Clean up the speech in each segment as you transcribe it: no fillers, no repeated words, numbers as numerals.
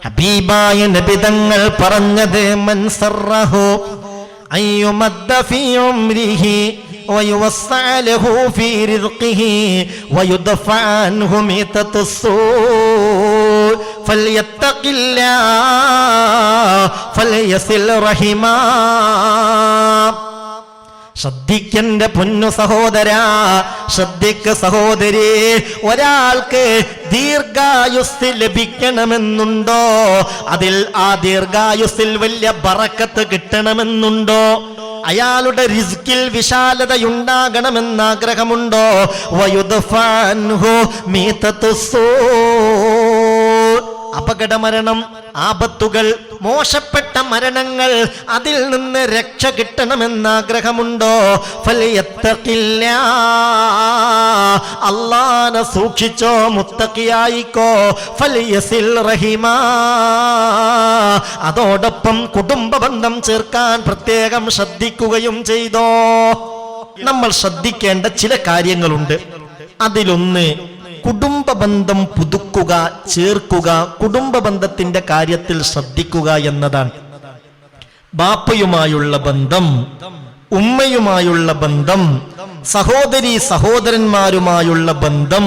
ഹബീബായ നബി തങ്ങൾ പറഞ്ഞത് മൻ സറഹു അയ്യുമദ്ദ ഫീ ഉംരിഹി വയുവസ്സഅ ലഹു ഫീ റിസ്ഖിഹി വയുദഫഅ അൻഹു മീതത്തുസ്സൂ ഫൽയത്തഖില്ലാഹ് ഫൽയസിൽ റഹിമാ. ശ്രദ്ധിക്കന്റെ പൊന്നു സഹോദരാ, ശ്രദ്ധിക്ക സഹോദരി. ഒരാൾക്ക് ദീർഘായുസ് ലഭിക്കണമെന്നുണ്ടോ? അതിൽ ആ ദീർഘായുസ്സിൽ വലിയ ബറക്കത്ത് കിട്ടണമെന്നുണ്ടോ? അയാളുടെ റിസ്കിൽ വിശാലതയുണ്ടാകണമെന്ന് ആഗ്രഹമുണ്ടോ? വയുദ്ഫഅൻഹു മീതത്തുസ്സൂ, അപകടമരണം, ആപത്തുകൾ, മോശപ്പെട്ട മരണങ്ങൾ, അതിൽ നിന്ന് രക്ഷ കിട്ടണമെന്നാഗ്രഹമുണ്ടോ? ഫൽയത്തഖില്ലാഹ്, അല്ലാഹനെ സൂക്ഷിച്ചോ, മുത്തഖിയായിക്കോ. ഫൽയസിൽ റഹിമാ, അതോടൊപ്പം കുടുംബ ബന്ധം ചേർക്കാൻ പ്രത്യേകം ശ്രദ്ധിക്കുകയും ചെയ്തോ. നമ്മൾ ശ്രദ്ധിക്കേണ്ട ചില കാര്യങ്ങളുണ്ട്. അതിലൊന്ന് കുടുംബ ബന്ധം പുതുക്കുക, ചേർക്കുക, കുടുംബ ബന്ധത്തിന്റെ കാര്യത്തിൽ ശ്രദ്ധിക്കുക എന്നതാണ്. ബാപ്പയുമായുള്ള ബന്ധം, ഉമ്മയുമായുള്ള ബന്ധം, സഹോദരി സഹോദരന്മാരുമായുള്ള ബന്ധം,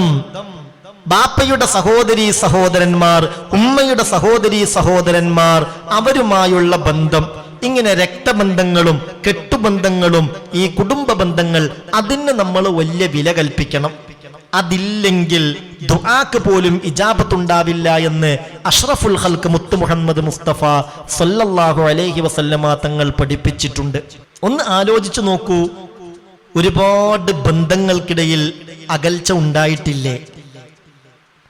ബാപ്പയുടെ സഹോദരി സഹോദരന്മാർ, ഉമ്മയുടെ സഹോദരി സഹോദരന്മാർ, അവരുമായുള്ള ബന്ധം, ഇങ്ങനെ രക്തബന്ധങ്ങളും കെട്ടുബന്ധങ്ങളും ഈ കുടുംബ ബന്ധങ്ങൾ, അതിന് നമ്മൾ വലിയ വില കൽപ്പിക്കണം. അതില്ലെങ്കിൽ ദുആക്ക് പോലും ഇജാബത്തുണ്ടാവില്ല എന്ന് അഷ്റഫുൽ ഖൽഖ് മുത്ത് മുഹമ്മദ് മുസ്തഫ സല്ലല്ലാഹു അലൈഹി വസല്ലമ തങ്ങൾ പഠിപ്പിച്ചിട്ടുണ്ട്. ഒന്ന് ആലോചിച്ചു നോക്കൂ, ഒരുപാട് ബന്ധങ്ങൾക്കിടയിൽ അകൽച്ച ഉണ്ടായിട്ടില്ലേ?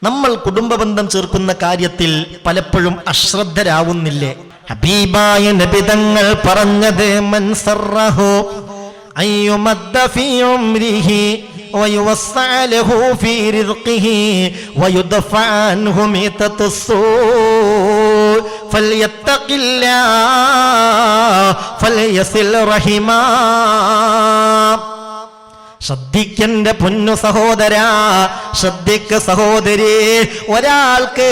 നമ്മൾ കുടുംബ ബന്ധം ചേർക്കുന്ന കാര്യത്തിൽ പലപ്പോഴും അശ്രദ്ധരാവുന്നില്ലേ? ഹബീബായ നബി തങ്ങൾ പറഞ്ഞത് മൻ സറഹു അയ്യുമദ്ദ ഫീ ഉംരിഹി ويوسع له في رزقه ويدفع عنه ميتة السوء فليتق الله فليصل رحما. ശ്രദ്ധിക്കന്റെ പൊന്നു സഹോദരാ, ശ്രദ്ധിക്ക സഹോദരി. ഒരാൾക്ക്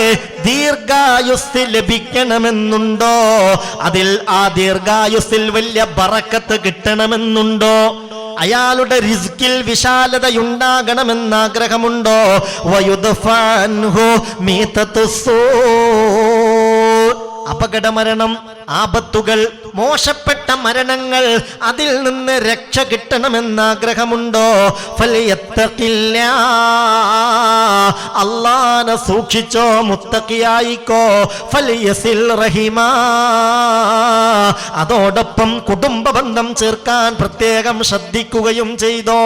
ദീർഘായുസ് ലഭിക്കണമെന്നുണ്ടോ? അതിൽ ആ ദീർഘായുസ്സിൽ വലിയ ബറക്കത്ത് കിട്ടണമെന്നുണ്ടോ? അയാളുടെ റിസ്കിൽ വിശാലതയുണ്ടാകണമെന്ന് ആഗ്രഹമുണ്ടോ? വയുദ്ഫഅ അൻഹു മീതത്തുസ്സൂ, അപകടമരണം, ആപത്തുകൾ, മോശപ്പെട്ട മരണങ്ങൾ, അതിൽ നിന്ന് രക്ഷ കിട്ടണമെന്ന് ആഗ്രഹമുണ്ടോ? ഫൽയത്തഖില്ലാഹ്, അല്ലാഹനെ സൂക്ഷിച്ചോ, മുത്തഖിയായിക്കോ. ഫൽയസിൽ റഹിമാ, അതോടൊപ്പം കുടുംബ ബന്ധം ചേർക്കാൻ പ്രത്യേകം ശ്രദ്ധിക്കുകയും ചെയ്തോ.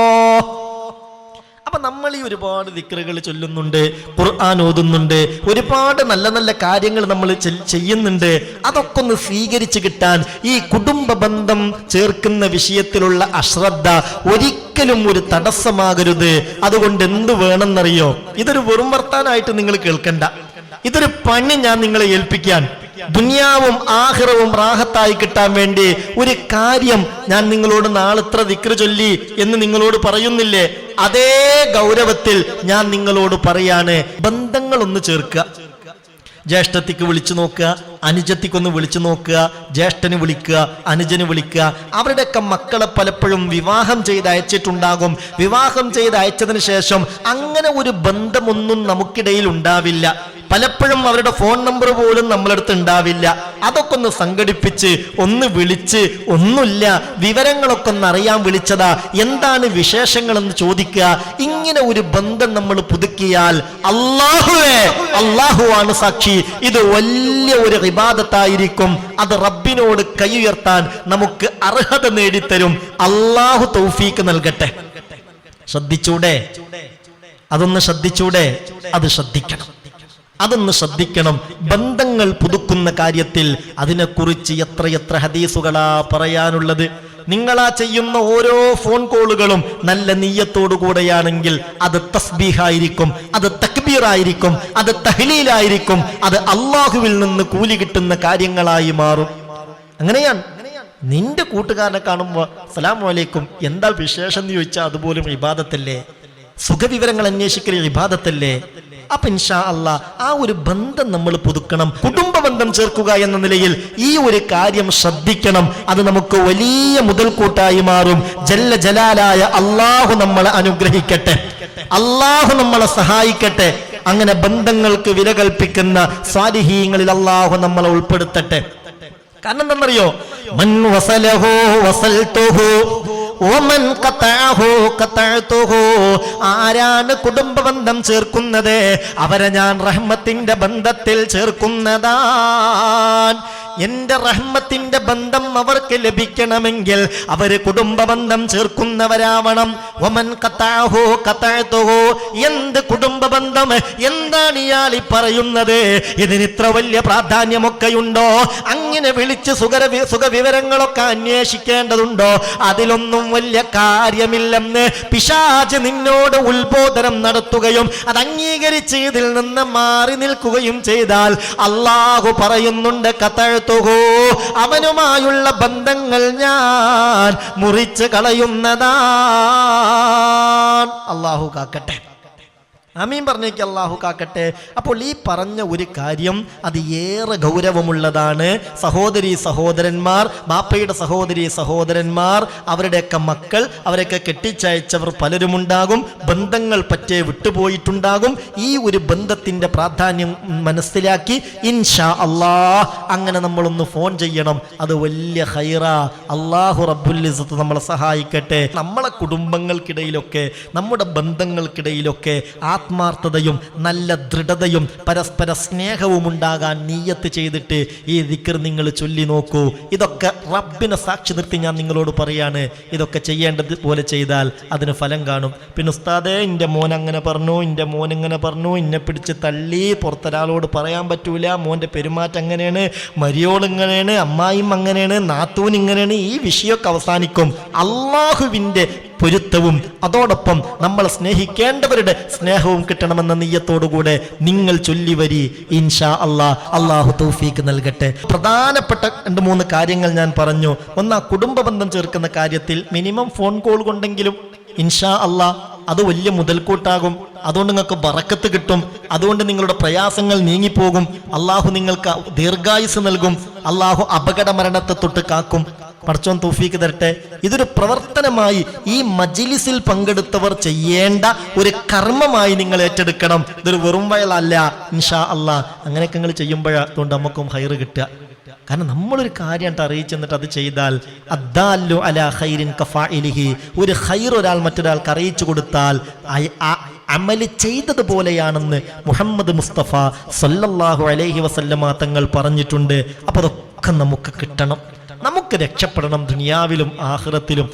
അപ്പൊ നമ്മൾ ഈ ഒരുപാട് ദിക്റുകൾ ചൊല്ലുന്നുണ്ട്, ഖുർആൻ ഓതുന്നുണ്ട്, ഒരുപാട് നല്ല നല്ല കാര്യങ്ങൾ നമ്മൾ ചെയ്യുന്നുണ്ട്. അതൊക്കെ ഒന്ന് സ്വീകരിച്ചു കിട്ടാൻ ഈ കുടുംബ ബന്ധം ചേർക്കുന്ന വിഷയത്തിലുള്ള അശ്രദ്ധ ഒരിക്കലും ഒരു തടസ്സമാകരുത്. അതുകൊണ്ട് എന്ത് വേണമെന്നറിയോ? ഇതൊരു വെറും വർത്താനായിട്ട് നിങ്ങൾ കേൾക്കണ്ട. ഇതൊരു പണി ഞാൻ നിങ്ങളെ ഏൽപ്പിക്കാൻ, ദുനിയാവും ആഖിറവും റാഹത്തായി കിട്ടാൻ വേണ്ടി ഒരു കാര്യം ഞാൻ നിങ്ങളോട് നാളെ ഇത്ര ദിക്ർ ചൊല്ലി എന്ന് നിങ്ങളോട് പറയുന്നില്ലേ? അതേ ഗൗരവത്തിൽ ഞാൻ നിങ്ങളോട് പറയാണ്, ബന്ധങ്ങൾ ഒന്ന് ചേർക്കുക. ജ്യേഷ്ഠത്തിക്ക് വിളിച്ചു നോക്കുക, അനുജത്തിക്കൊന്ന് വിളിച്ചു നോക്കുക, ജ്യേഷ്ഠന് വിളിക്കുക, അനുജന് വിളിക്കുക. അവരുടെയൊക്കെ മക്കളെ പലപ്പോഴും വിവാഹം ചെയ്ത് അയച്ചിട്ടുണ്ടാകും. വിവാഹം ചെയ്ത് അയച്ചതിന് ശേഷം അങ്ങനെ ഒരു ബന്ധമൊന്നും നമുക്കിടയിൽ ഉണ്ടാവില്ല. പലപ്പോഴും അവരുടെ ഫോൺ നമ്പർ പോലും നമ്മളടുത്ത് ഉണ്ടാവില്ല. അതൊക്കെ ഒന്ന് സംഘടിപ്പിച്ച് ഒന്ന് വിളിച്ച്, ഒന്നുമില്ല വിവരങ്ങളൊക്കെ ഒന്ന് അറിയാൻ വിളിച്ചതാ, എന്താണ് വിശേഷങ്ങളെന്ന് ചോദിക്കുക. ഇങ്ങനെ ഒരു ബന്ധം നമ്മൾ പുതുക്കിയാൽ അല്ലാഹുവാണ് സാക്ഷി, ഇത് വലിയ ഒരു ഇബാദത്തായിരിക്കും. അത് റബ്ബിനോട് കൈ ഉയർത്താൻ നമുക്ക് അർഹത നേടിത്തരും. അല്ലാഹു തൗഫീക്ക് നൽകട്ടെ. ശ്രദ്ധിച്ചൂടെ? അതൊന്ന് ശ്രദ്ധിച്ചൂടെ? അത് ശ്രദ്ധിക്കണം, അതൊന്ന് ശ്രദ്ധിക്കണം. ബന്ധങ്ങൾ പുതുക്കുന്ന കാര്യത്തിൽ അതിനെക്കുറിച്ച് എത്രയെത്ര ഹദീസുകളാ പറയാനുള്ളത്. നിങ്ങളാ ചെയ്യുന്ന ഓരോ ഫോൺ കോളുകളും നല്ല നിയ്യത്തോടുകൂടെയാണെങ്കിൽ അത് തസ്ബീഹായിരിക്കും, അത് തക്ബീറായിരിക്കും, അത് തഹ്ലീലായിരിക്കും, അത് അള്ളാഹുവിൽ നിന്ന് കൂലി കിട്ടുന്ന കാര്യങ്ങളായി മാറും. അങ്ങനെയാണ്. നിന്റെ കൂട്ടുകാരനെ കാണുമ്പോൾ അസ്സലാമു അലൈക്കും, എന്താ വിശേഷം എന്ന് ചോദിച്ചാൽ അതുപോലും ഇബാദത്തല്ലേ? സുഖവിവരങ്ങൾ അന്വേഷിക്കൽ ഇബാദത്തല്ലേ? അപ്പൊ ഇൻഷാ അല്ലാഹ് ആ ഒരു ബന്ധം നമ്മൾ പുതുക്കണം. കുടുംബ ബന്ധം ചേർക്കുക എന്ന നിലയിൽ ഈ ഒരു കാര്യം ശ്രദ്ധിക്കണം. അത് നമുക്ക് വലിയ മുതൽക്കൂട്ടായി മാറും. ജല്ല ജലാലായ അല്ലാഹു നമ്മളെ അനുഗ്രഹിക്കട്ടെ, അല്ലാഹു നമ്മളെ സഹായിക്കട്ടെ. അങ്ങനെ ബന്ധങ്ങൾക്ക് വില കൽപ്പിക്കുന്ന സാലിഹീങ്ങളിൽ അല്ലാഹു നമ്മളെ ഉൾപ്പെടുത്തട്ടെ. കാരണം എന്താണെന്നറിയോ, മൻ വസലഹു വസൽതുഹു വമൻ ഖതഅഹു ഖതഅതുഹു. ആരാണ് കുടുംബ ബന്ധം ചേർക്കുന്നത് അവരെ ഞാൻ റഹ്മത്തിന്റെ ബന്ധത്തിൽ ചേർക്കുന്നതാണ്. എന്റെ റഹ്മത്തിന്റെ ബന്ധം അവർക്ക് ലഭിക്കണമെങ്കിൽ അവര് കുടുംബ ബന്ധം ചേർക്കുന്നവരാവണം. വമൻ ഖതഅഹു ഖതഅതുഹു. എന്ത് കുടുംബ ബന്ധം? എന്താണ് ഇയാൾ ഈ പറയുന്നത്? ഇതിന് ഇത്ര വലിയ പ്രാധാന്യമൊക്കെയുണ്ടോ? അങ്ങനെ വിളിച്ച് സുഖവിവരങ്ങളൊക്കെ അന്വേഷിക്കേണ്ടതുണ്ടോ? അതിലൊന്നും വലിയ കാര്യമില്ലെന്ന് പിശാച് നിന്നോട് ഉത്ബോധനം നടത്തുകയും അത് അംഗീകരിച്ച് ഇതിൽ നിന്ന് മാറി നിൽക്കുകയും ചെയ്താൽ അല്ലാഹു പറയുന്നുണ്ട്, അവനുമായുള്ള ബന്ധങ്ങൾ ഞാൻ മുറിച്ച് കളയുന്നതാണ്. അല്ലാഹു കാക്കട്ടെ, ആമീൻ പറഞ്ഞേക്ക്, അല്ലാഹു കാക്കട്ടെ. അപ്പോൾ ഈ പറഞ്ഞ ഒരു കാര്യം അത് ഏറെ ഗൗരവമുള്ളതാണ്. സഹോദരീ സഹോദരന്മാർ, ബാപ്പയുടെ സഹോദരീ സഹോദരന്മാർ, അവരുടെയൊക്കെ മക്കൾ, അവരൊക്കെ കെട്ടിച്ചയച്ചവർ പലരുമുണ്ടാകും. ബന്ധങ്ങൾ പറ്റേ വിട്ടുപോയിട്ടുണ്ടാകും. ഈ ഒരു ബന്ധത്തിന്റെ പ്രാധാന്യം മനസ്സിലാക്കി ഇൻഷാ അല്ലാഹ് അങ്ങനെ നമ്മളൊന്ന് ഫോൺ ചെയ്യണം. അത് വലിയ ഖൈറാ. അല്ലാഹു റബ്ബുൽ ഇസ്സത്ത് നമ്മളെ സഹായിക്കട്ടെ. നമ്മളെ കുടുംബങ്ങൾക്കിടയിലൊക്കെ, നമ്മുടെ ബന്ധങ്ങൾക്കിടയിലൊക്കെ ആത്മാർത്ഥതയും നല്ല ദൃഢതയും പരസ്പര സ്നേഹവും ഉണ്ടാകാൻ നിയ്യത്ത് ചെയ്തിട്ട് ഈ ദിക്ർ നിങ്ങൾ ചൊല്ലി നോക്കൂ. ഇതൊക്കെ റബ്ബിനെ സാക്ഷി നിർത്തി ഞാൻ നിങ്ങളോട് പറയാണ്, ഇതൊക്കെ ചെയ്യേണ്ടത് പോലെ ചെയ്താൽ അതിന് ഫലം കാണും. പിന്നെ ഉസ്താദേ, എൻ്റെ മോൻ അങ്ങനെ പറഞ്ഞു, എൻ്റെ മോൻ ഇങ്ങനെ പറഞ്ഞു, എന്നെ പിടിച്ച് തള്ളി, പുറത്തൊരാളോട് പറയാൻ പറ്റൂല, മോൻ്റെ പെരുമാറ്റം അങ്ങനെയാണ്, മരിയോൾ ഇങ്ങനെയാണ്, അമ്മായിയും അങ്ങനെയാണ്, നാത്തൂൻ ഇങ്ങനെയാണ്. ഈ വിഷയമൊക്കെ അവസാനിക്കും. അള്ളാഹുവിൻ്റെ പൊരുത്തവും അതോടൊപ്പം നമ്മൾ സ്നേഹിക്കേണ്ടവരുടെ സ്നേഹവും കിട്ടണമെന്ന നിയ്യത്തോടുകൂടെ നിങ്ങൾ ചൊല്ലി വരി. ഇൻഷാ അല്ലാഹ്, അല്ലാഹു തൗഫീക്ക് നൽകട്ടെ. പ്രധാനപ്പെട്ട 2-3 കാര്യങ്ങൾ ഞാൻ പറഞ്ഞു. ഒന്ന്, ആ കുടുംബ ബന്ധം ചേർക്കുന്ന കാര്യത്തിൽ മിനിമം ഫോൺ കോൾ കൊണ്ടെങ്കിലും ഇൻഷാ അല്ലാഹ് അത് വലിയ മുതൽക്കൂട്ടാകും. അതുകൊണ്ട് നിങ്ങൾക്ക് ബറക്കത്ത് കിട്ടും. അതുകൊണ്ട് നിങ്ങളുടെ പ്രയാസങ്ങൾ നീങ്ങിപ്പോകും. അല്ലാഹു നിങ്ങൾക്ക് ദീർഘായുസ് നൽകും. അല്ലാഹു അപകട മരണത്തെ തൊട്ട് കാക്കും. പടച്ചോൻ തൗഫീക്ക് തരട്ടെ. ഇതൊരു പ്രവർത്തനമായി ഈ മജ്ലിസിൽ പങ്കെടുത്തവർ ചെയ്യേണ്ട ഒരു കർമ്മമായി നിങ്ങൾ ഏറ്റെടുക്കണം. ഇതൊരു വെറും വയലല്ല. ഇൻഷാ അല്ലാഹ് അങ്ങനെയൊക്കെ നിങ്ങൾ ചെയ്യുമ്പോഴാണ് നമുക്കും ഹൈറ് കിട്ടുക. കാരണം നമ്മളൊരു കാര്യം അറിയിച്ചു എന്നിട്ട് അത് ചെയ്താൽ അദ്ദാല്ലു അലാ ഖൈരിൻ കഫാഇലിഹി. ഒരു ഖൈർ ഒരാൾ മറ്റൊരാൾക്ക് അറിയിച്ചു കൊടുത്താൽ അമല് ചെയ്തതുപോലെയാണെന്ന് മുഹമ്മദ് മുസ്തഫ സല്ലല്ലാഹു അലൈഹി വസല്ലമ തങ്ങൾ പറഞ്ഞിട്ടുണ്ട്. അപ്പോൾ അതൊക്കെ നമുക്ക് കിട്ടണം, നമുക്ക് രക്ഷപ്പെടണം ദുനിയാവിലും ആഖിറത്തിലും.